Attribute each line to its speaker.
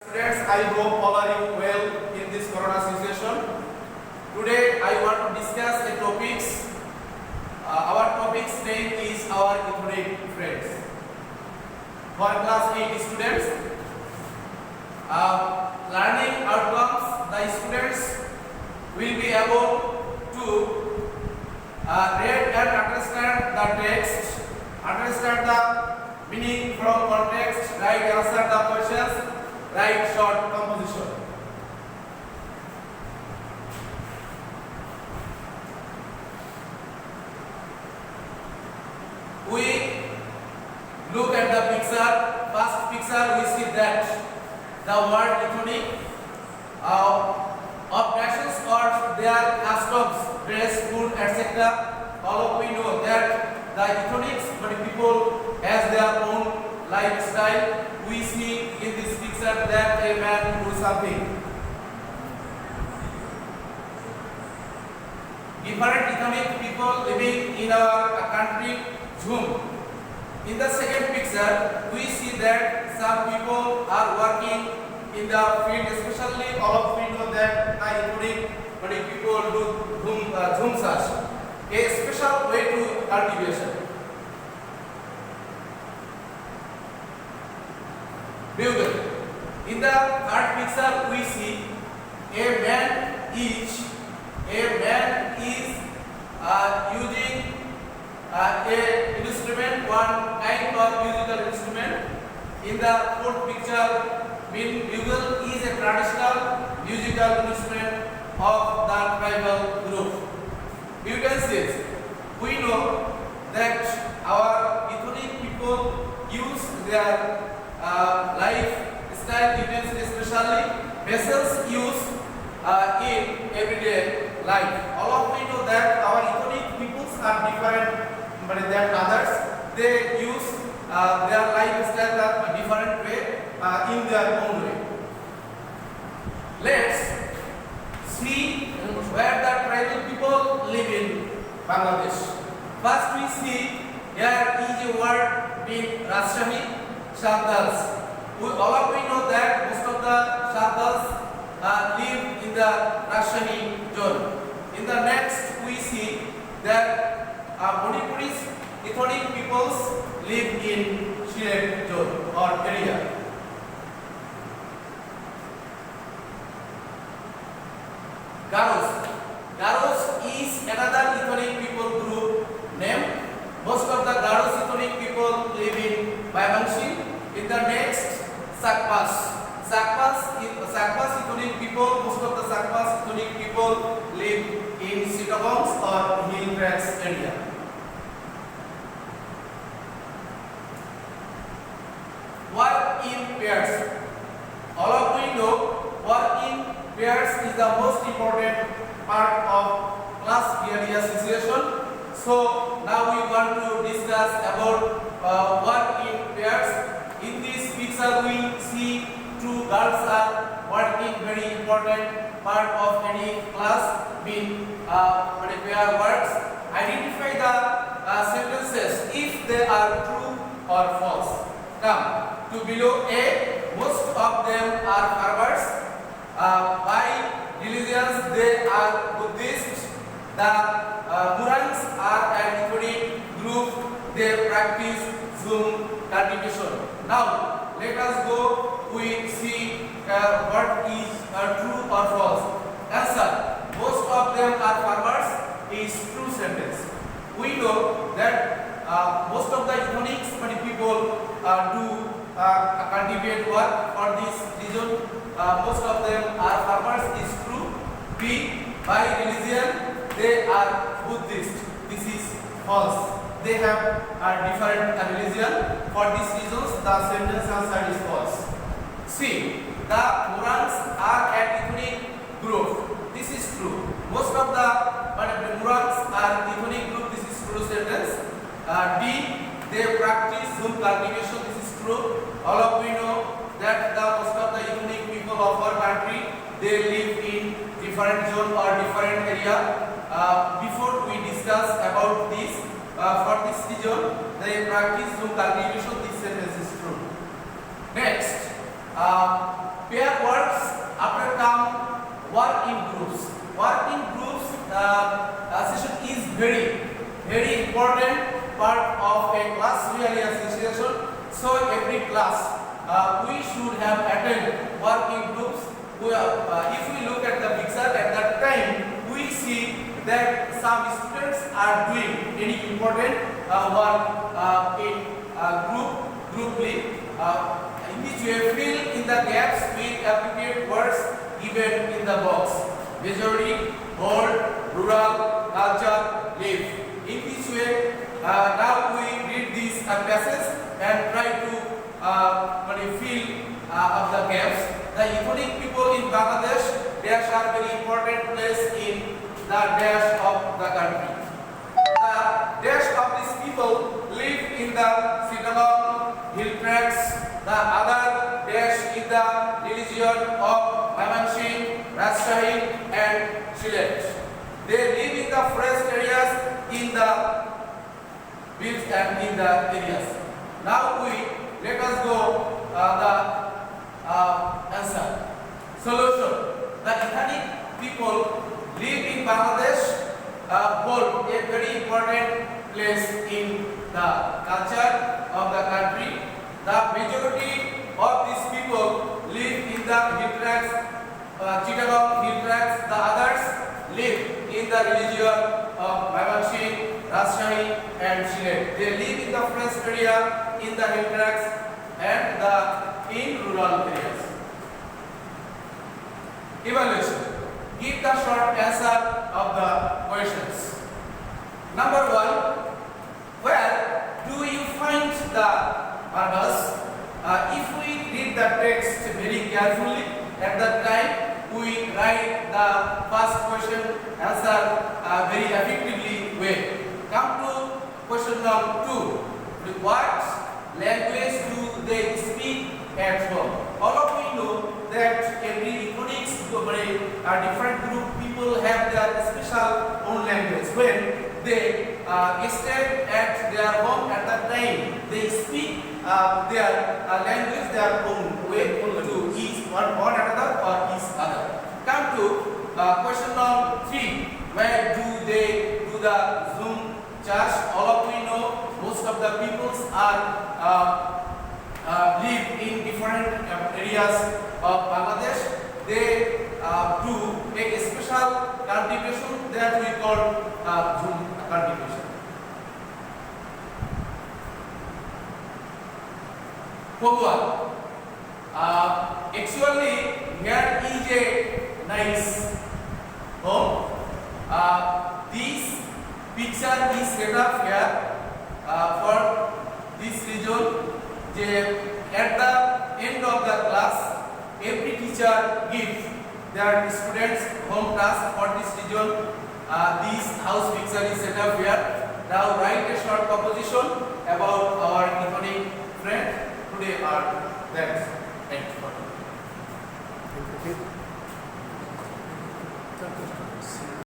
Speaker 1: Students, I hope all are you well in this corona situation. Today I want to discuss a topics. Our topic's name is our ethnic friends. For class 8 students, learning outcomes, the students will be able to read and understand the text, understand the meaning from context, write answer the questions, write short composition. We look at the picture. First picture, we see that the word ethnic of nations or their customs, dress, food, etc. All of we know that the ethnics, but people has their own lifestyle. We see in this picture that a man do something. Different ethnic people living in our country Zoom. In the second picture, we see that some people are working in the field, especially all of we know that the ethnic people do Zoom search, a special way to cultivation. Bugle. In the third picture, we see a man is using a instrument, one kind of musical instrument. In the fourth picture, bugle is a traditional musical instrument of the tribal group. You can see, we know that our ethnic people use their lifestyle utensils, especially vessels used in everyday life. All of we know that our ethnic peoples are different than others. They use their lifestyle a different way in their own way. Let's see where the tribal people live in Bangladesh. First we see here is a word being Rajshahi. Santals. All of we know that most of the Santals live in the Rajshahi zone. In the next, we see that Manipuri's ethnic peoples live in Sylhet zone or area. Garos is another ethnic people group name. Most of the Garos ethnic people live in Baibanshi. In the next, Sakpas ethnic people, most of the Sakpas ethnic people live in Sitagongs or hill tracts area. Work in pairs. All of we know work in pairs is the most important part of class area situation. So now we want to discuss about work in pairs. In this picture, we see two girls are working, very important part of any class. Being pair works. Identify the sentences if they are true or false. Now, to below A, most of them are farmers. By religions, they are Buddhist. The Murans are an ethnic group. They practice Zoom cultivation. Now, let us go. We see what is true or false. Answer. Most of them are farmers is true sentence. We know that most of the ethnic people do cultivate work for this region. Most of them are farmers is true. B. By religion, they are Buddhist. This is false. They have a different religion. For these reasons, the sentence answer is false. C. The Murans are an ethnic group. This is true. Most of the Murans are ethnic group. This is true sentence. D. They practice Zoom cultivation. This is true. All of we know that the most of the ethnic people of our country, they live in different zone or different area. Before we discuss about this, for this region, they practice Zoom cultivation. This sentence is true. Next, part of a class really association. So every class we should have attended working groups. If we look at the picture at that time, we see that some students are doing any important work in grouply. In which way fill in the gaps with appropriate words given in the box. Majority, whole, rural, culture, live. In which way now we read these passages and try to fill up the gaps. The ethnic people in Bangladesh, they are very important place in the dash of the country. The dash of these people live in the Sitagong hill tracts. The other dash in the religion of Mymensingh, Rajshahi and Sylhet. They live in the forest areas, in the fields and in the areas. Now let us go the answer. Solution. The ethnic people live in Bangladesh, hold a very important place in the culture of the country. The majority of these people live in the hill tracts, Chittagong hill tracts. The others live in the religion of Mymensingh, Rajshahi and Sylhet. They live in the forest area, in the hill tracts and in rural areas. Evaluation. Give the short answer of the questions. Number 1. Where do you find the purpose? If we read the text very carefully, at that time we write the first question answer very effectively way. Come to question number 2. What language do they speak at home? All of we know that every economics different group people have their special own language. When they stay at their home at that time, they speak their language their own way to each one another or each other. Come to question number 3. Where do they do the Zoom chat? All of we know most of the peoples are live in different areas of Bangladesh. They do make a special contribution that we call Zoom contribution. Forward. Actually, here is a nice home. This picture is set up here for this region. At the end of the class, every teacher gives their students home task for this region. This house picture is set up here. Now write a short composition about our